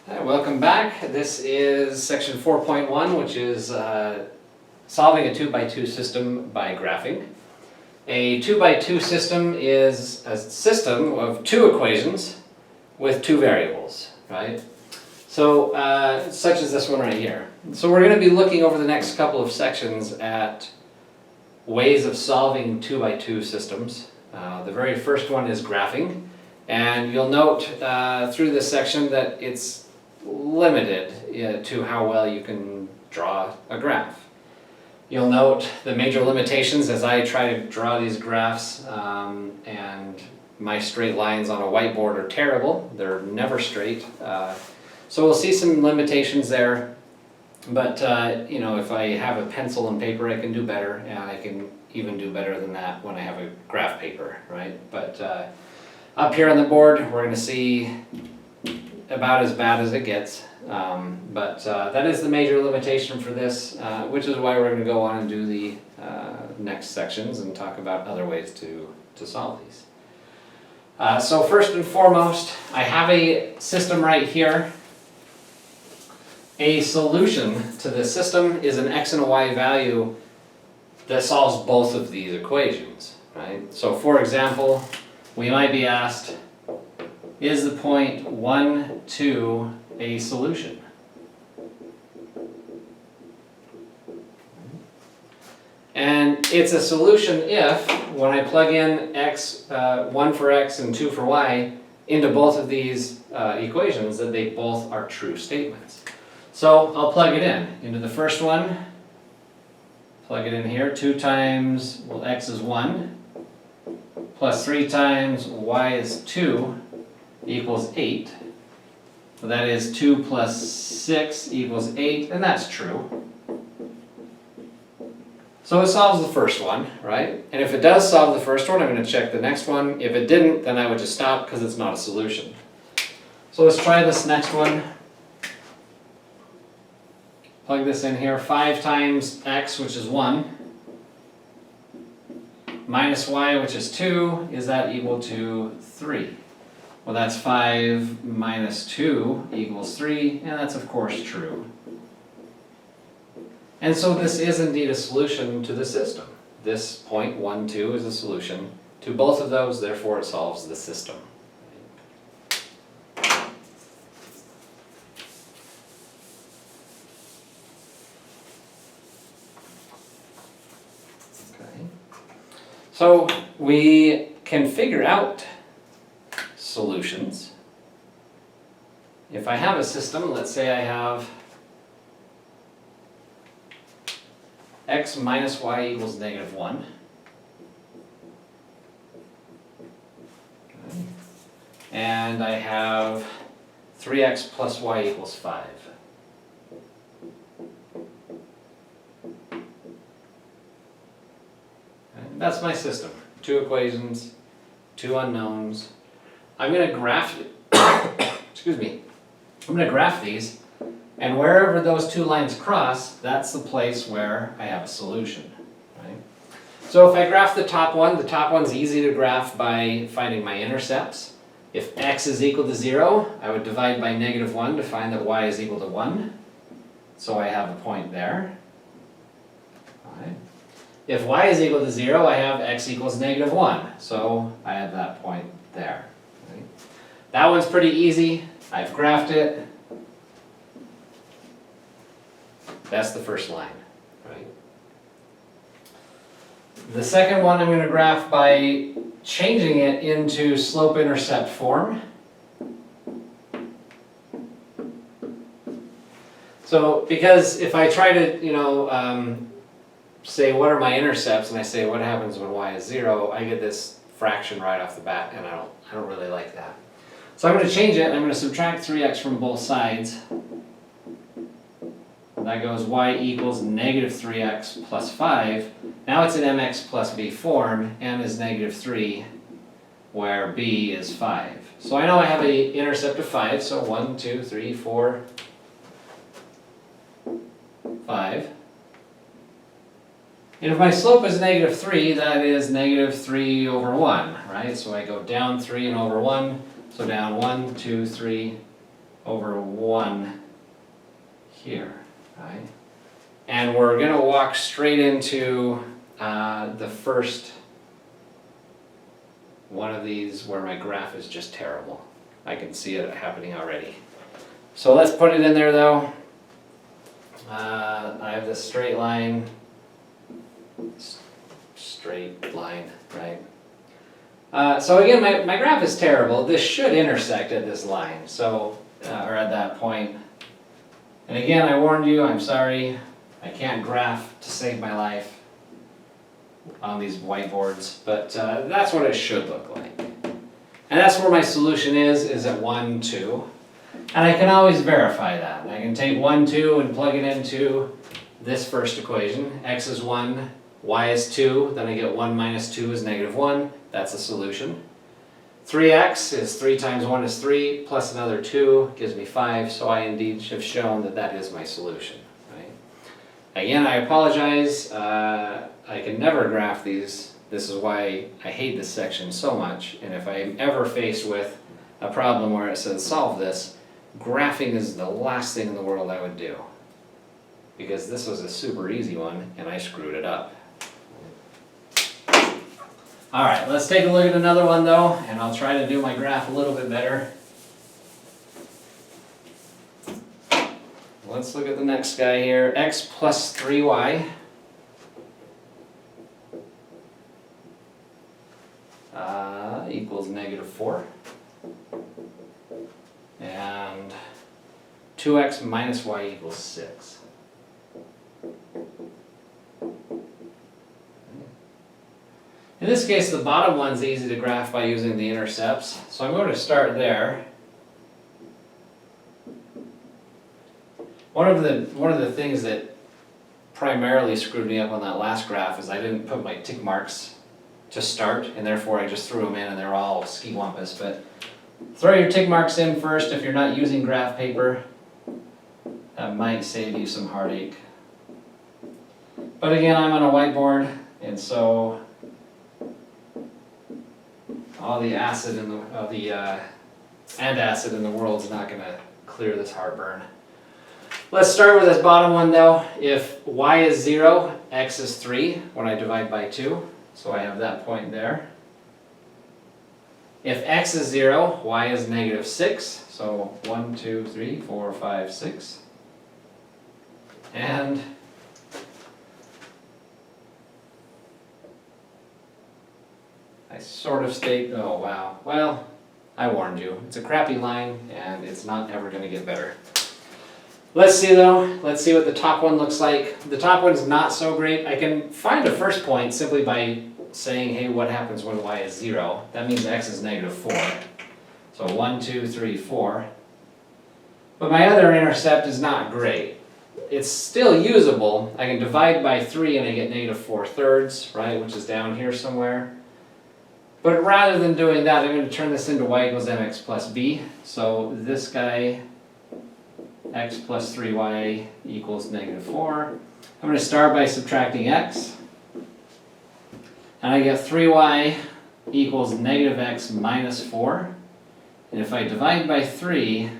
Hi, welcome back. This is section 4.1, which is solving a 2x2 system by graphing. A 2x2 system is a system of two equations with two variables, right? So, such as this one right here. So we're going to be looking over the next couple of sections at ways of solving 2x2 systems. The very first one is graphing, and you'll note through this section that it's limited to how well you can draw a graph. You'll note the major limitations as I try to draw these graphs, and my straight lines on a whiteboard are terrible. They're never straight. So we'll see some limitations there, but you know, if I have a pencil and paper I can do better, and I can even do better than that when I have a graph paper, right? But up here on the board we're going to see about as bad as it gets, but that is the major limitation for this, which is why we're going to go on and do the next sections and talk about other ways to solve these. So first and foremost, I have a system right here. A solution to this system is an x and a y value that solves both of these equations, right? So for example, we might be asked, is the point 1, 2 a solution? And it's a solution if, when I plug in x, 1 for x and 2 for y, into both of these equations, that they both are true statements. So I'll plug it in. Into the first one, plug it in here. 2 times, well, x is 1, plus 3 times y is 2, equals 8. So that is 2 plus 6 equals 8, and that's true. So it solves the first one, right? And if it does solve the first one, I'm going to check the next one. If it didn't, then I would just stop because it's not a solution. So let's try this next one. Plug this in here. 5 times x, which is 1, minus y, which is 2, is that equal to 3? Well, that's 5 minus 2 equals 3, and that's of course true. And so this is indeed a solution to the system. This point 1, 2 is a solution to both of those, therefore it solves the system. Okay. So we can figure out solutions. If I have a system, let's say I have x minus y equals negative 1. Okay. And I have 3x plus y equals 5. Okay. That's my system. 2 equations, 2 unknowns. I'm going to graph excuse me. I'm going to graph these, and wherever those 2 lines cross, that's the place where I have a solution, right? So if I graph the top one's easy to graph by finding my intercepts. If x is equal to 0, I would divide by negative 1 to find that y is equal to 1. So I have a point there. Right. If y is equal to 0, I have x equals negative 1. So I have that point there. Right. That one's pretty easy. I've graphed it. That's the first line, right? The second one I'm going to graph by changing it into slope-intercept form. So, because if I try to, you know, say what are my intercepts, and I say what happens when y is 0, I get this fraction right off the bat, and I don't really like that. So I'm going to change it. I'm going to subtract 3x from both sides. That goes y equals negative 3x plus 5. Now it's an mx plus b form. M is negative 3, where b is 5. So I know I have an intercept of 5, so 1, 2, 3, 4, 5. And if my slope is negative 3, that is negative 3 over 1, right? So I go down 3 and over 1, so down 1, 2, 3, over 1 here, right? And we're going to walk straight into the first one of these where my graph is just terrible. I can see it happening already. So let's put it in there though. I have this straight line, right? So again, my graph is terrible. This should intersect at this line, so or at that point. And again, I warned you, I'm sorry, I can't graph to save my life on these whiteboards, but that's what it should look like. And that's where my solution is at 1, 2. And I can always verify that. I can take 1, 2 and plug it into this first equation. X is 1, y is 2, then I get 1 minus 2 is negative 1. That's a solution. 3x is 3 times 1 is 3, plus another 2 gives me 5, so I indeed have shown that that is my solution. Right? Again, I apologize. I can never graph these. This is why I hate this section so much, and if I'm ever faced with a problem where it says solve this, graphing is the last thing in the world I would do. Because this was a super easy one, and I screwed it up. Alright, let's take a look at another one though, and I'll try to do my graph a little bit better. Let's look at the next guy here. X plus 3y. Equals negative 4. And 2x minus y equals 6. In this case, the bottom one's easy to graph by using the intercepts. So I'm going to start there. One of the things that primarily screwed me up on that last graph is I didn't put my tick marks to start, and therefore I just threw them in and they're all ski-wampus. But throw your tick marks in first if you're not using graph paper. That might save you some heartache. But again, I'm on a whiteboard, and so all the acid in the antacid in the world is not going to clear this heartburn. Let's start with this bottom one though. If y is 0, x is 3 when I divide by 2. So I have that point there. If x is 0, y is negative 6. So 1, 2, 3, 4, 5, 6. And I sort of state, oh wow, well, I warned you. It's a crappy line and it's not ever going to get better. Let's see though, let's see what the top one looks like. The top one's not so great. I can find a first point simply by saying, hey, what happens when y is 0? That means x is negative 4. So 1, 2, 3, 4. But my other intercept is not great. It's still usable. I can divide by 3 and I get negative 4/3, right, which is down here somewhere. But rather than doing that, I'm going to turn this into y equals mx plus b. So this guy, x plus 3y equals negative 4. I'm going to start by subtracting x. And I get 3y equals negative x minus 4. And if I divide by 3,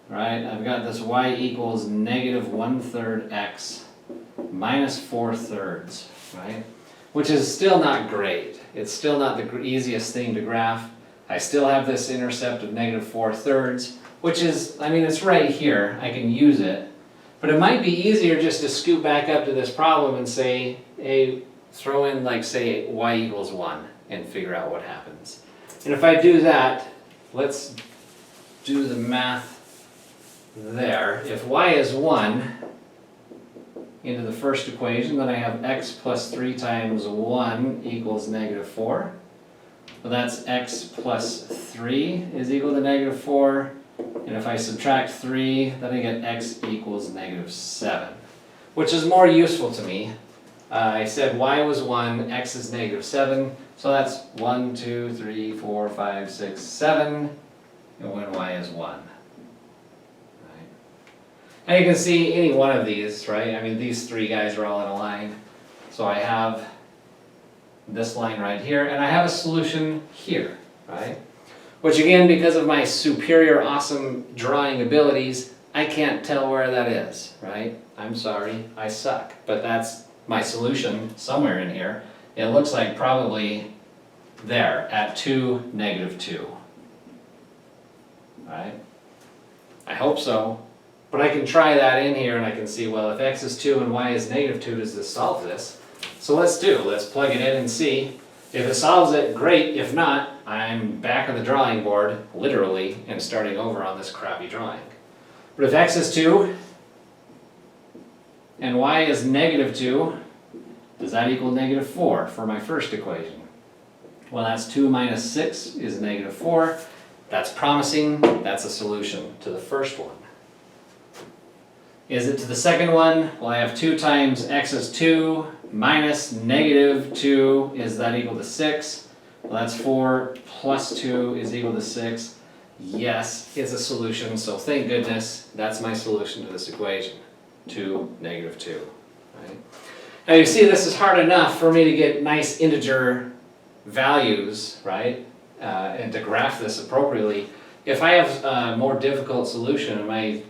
right, I've got this y equals negative 1/3 x minus 4/3, right? Which is still not great. It's still not the easiest thing to graph. I still have this intercept of negative 4/3, which is, I mean, it's right here. I can use it. But it might be easier just to scoot back up to this problem and say, hey, throw in, like, say, y equals 1 and figure out what happens. And if I do that, let's do the math there. If y is 1 into the first equation, then I have x plus 3 times 1 equals negative 4. Well, that's x plus 3 is equal to negative 4. And if I subtract 3, then I get x equals negative 7, which is more useful to me. I said y was 1, x is negative 7, so that's 1, 2, 3, 4, 5, 6, 7, and when y is 1. Right? And you can see any one of these, right? I mean, these three guys are all in a line. So I have this line right here, and I have a solution here, right? which again, because of my superior awesome drawing abilities, I can't tell where that is, right? I'm sorry, I suck, but that's my solution somewhere in here. It looks like probably there at 2, -2. Right? I hope so. But I can try that in here and I can see, well, if x is 2 and y is -2, does this solve this? So let's plug it in and see. If it solves it, great. If not, I'm back on the drawing board, literally, and starting over on this crappy drawing. But if x is 2 and y is -2, does that equal -4 for my first equation? Well, that's 2 minus 6 is -4. That's promising. That's a solution to the first one. Is it to the second one? Well, I have 2 times x is 2 minus -2. Is that equal to 6? Well, that's 4 plus 2 is equal to 6. Yes, it's a solution, so thank goodness that's my solution to this equation. 2, -2. Right? Now you see this is hard enough for me to get nice integer values, right? And to graph this appropriately. If I have a more difficult solution, my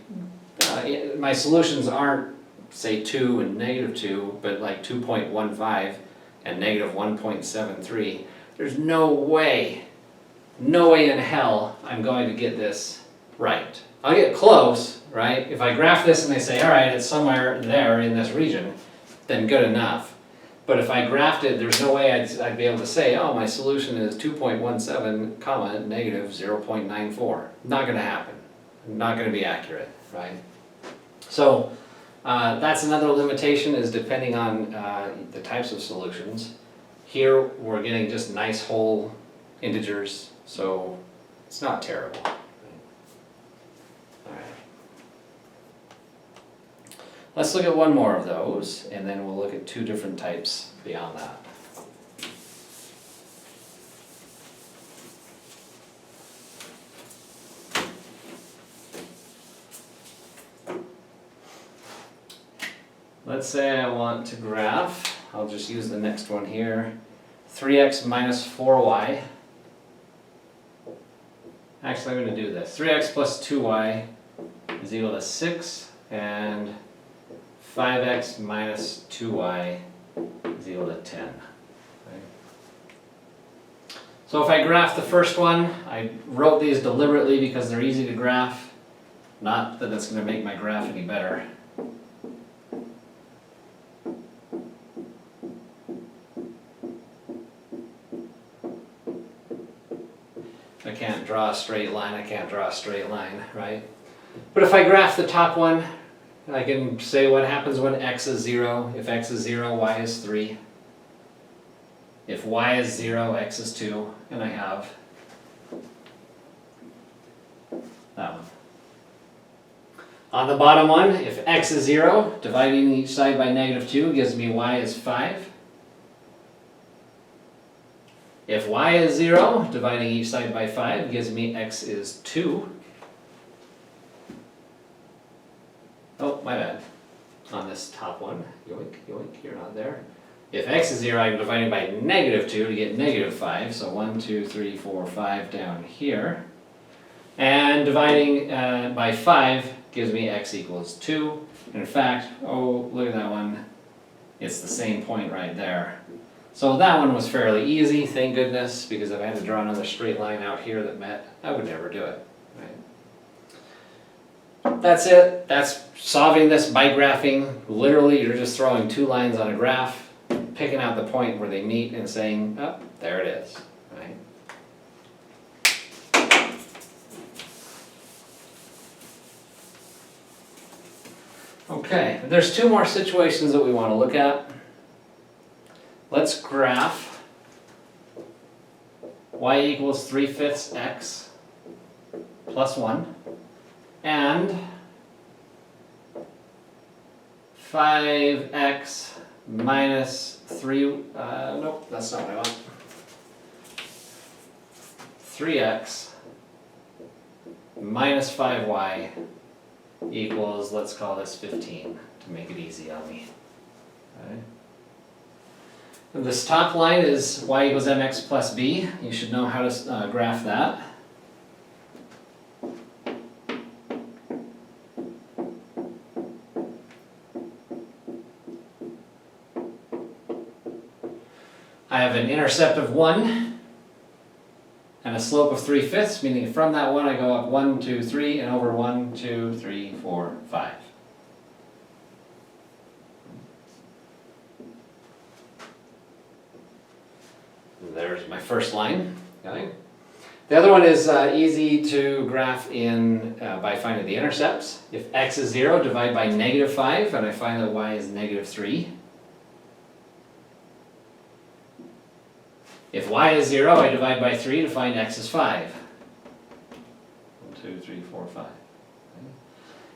solutions aren't, say, 2 and -2, but like 2.15 and -1.73, there's no way in hell I'm going to get this right. I'll get close, right? If I graph this and they say, all right, it's somewhere there in this region, then good enough. But if I graphed it, there's no way I'd be able to say, oh, my solution is 2.17, comma, -0.94. Not going to happen. Not going to be accurate, right? So that's another limitation, is depending on the types of solutions. Here we're getting just nice whole integers, so it's not terrible. All right. Let's look at one more of those, and then we'll look at 2 different types beyond that. Let's say I want to graph, I'll just use the next one here, 3x minus 4y. Actually, I'm going to do this. 3x plus 2y is equal to 6, and 5x minus 2y is equal to 10. Okay. So if I graph the first one, I wrote these deliberately because they're easy to graph. Not that that's going to make my graph any better. I can't draw a straight line, right? But if I graph the top one, I can say what happens when x is 0. If x is 0, y is 3. If y is 0, x is 2. And I have that one. On the bottom one, if x is 0, dividing each side by -2 gives me y is 5. If y is 0, dividing each side by 5 gives me x is 2. Oh, my bad. On this top one, yoink, yoink, you're not there. If x is 0, I'm dividing by -2 to get -5. So 1, 2, 3, 4, 5 down here. And dividing by 5 gives me x equals 2. And in fact, oh, look at that one. It's the same point right there. So that one was fairly easy, thank goodness, because if I had to draw another straight line out here that met, I would never do it. Right? That's it. That's solving this by graphing. Literally, you're just throwing 2 lines on a graph, picking out the point where they meet and saying, oh, there it is. Right? Okay, there's 2 more situations that we want to look at. Let's graph y equals 3/5 x plus 1 and 5x minus 3, nope, that's not what I want. 3x minus 5y equals, let's call this 15 to make it easy on me. Okay. This top line is y equals mx plus b. You should know how to graph that. I have an intercept of 1 and a slope of 3/5, meaning from that 1 I go up 1, 2, 3, and over 1, 2, 3, 4, 5. There's my first line. Okay. The other one is easy to graph in by finding the intercepts. If x is 0, divide by -5, and I find that y is -3. If y is 0, I divide by 3 to find x is 5. 1, 2, 3, 4, 5.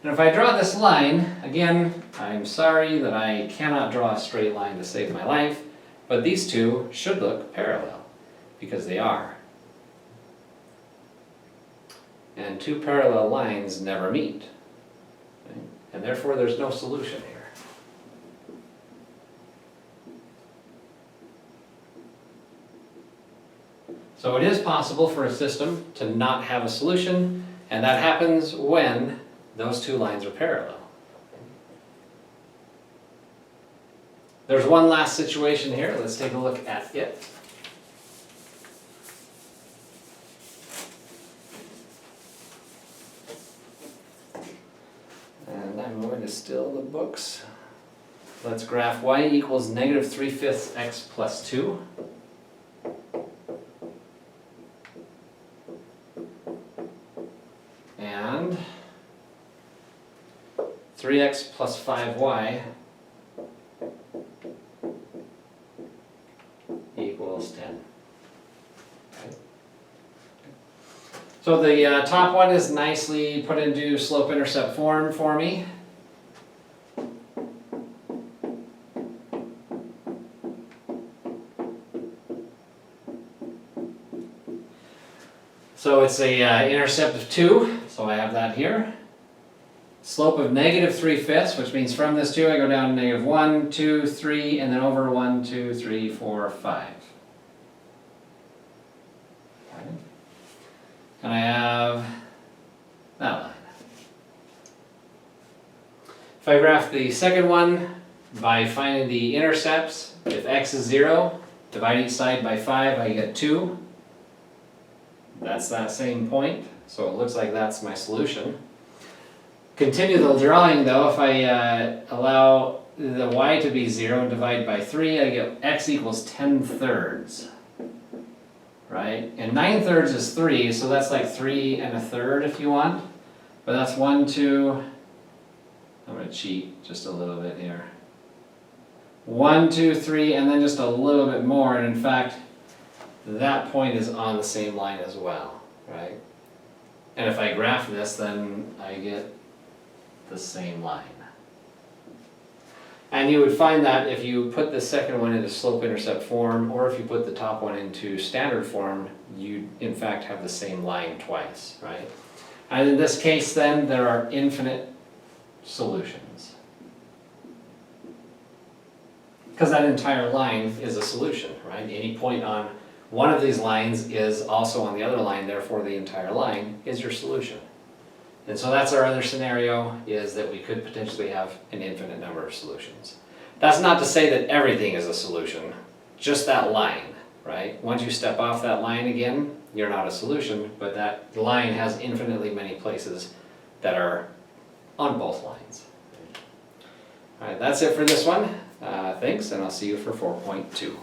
And if I draw this line, again, I'm sorry that I cannot draw a straight line to save my life, but these two should look parallel, because they are. And two parallel lines never meet. Okay? And therefore there's no solution here. So it is possible for a system to not have a solution, and that happens when those two lines are parallel. There's one last situation here. Let's take a look at it. And I'm going to still the books. Let's graph y equals -3/5 x plus 2. And 3x plus 5y equals 10. Okay. So the top one is nicely put into slope-intercept form for me. So it's a intercept of 2, so I have that here. Slope of -3/5, which means from this 2 I go down to -1, 2, 3, and then over 1, 2, 3, 4, 5. Okay. And I have that line. If I graph the second one by finding the intercepts, if x is 0, divide each side by 5, I get 2. That's that same point, so it looks like that's my solution. Continue the drawing though. If I allow the y to be 0 and divide by 3, I get x equals 10/3. Right? And 9/3 is 3, so that's like 3 1/3 if you want. But that's 1, 2, I'm going to cheat just a little bit here. 1, 2, 3, and then just a little bit more, and in fact, that point is on the same line as well, right? And if I graph this, then I get the same line. And you would find that if you put the second one into slope-intercept form, or if you put the top one into standard form, you in fact have the same line twice, right? And in this case then, there are infinite solutions. Because that entire line is a solution, right? Any point on one of these lines is also on the other line, therefore the entire line is your solution. And so that's our other scenario, is that we could potentially have an infinite number of solutions. That's not to say that everything is a solution, just that line, right? Once you step off that line again, you're not a solution, but that line has infinitely many places that are on both lines. All right, that's it for this one. Thanks, and I'll see you for 4.2.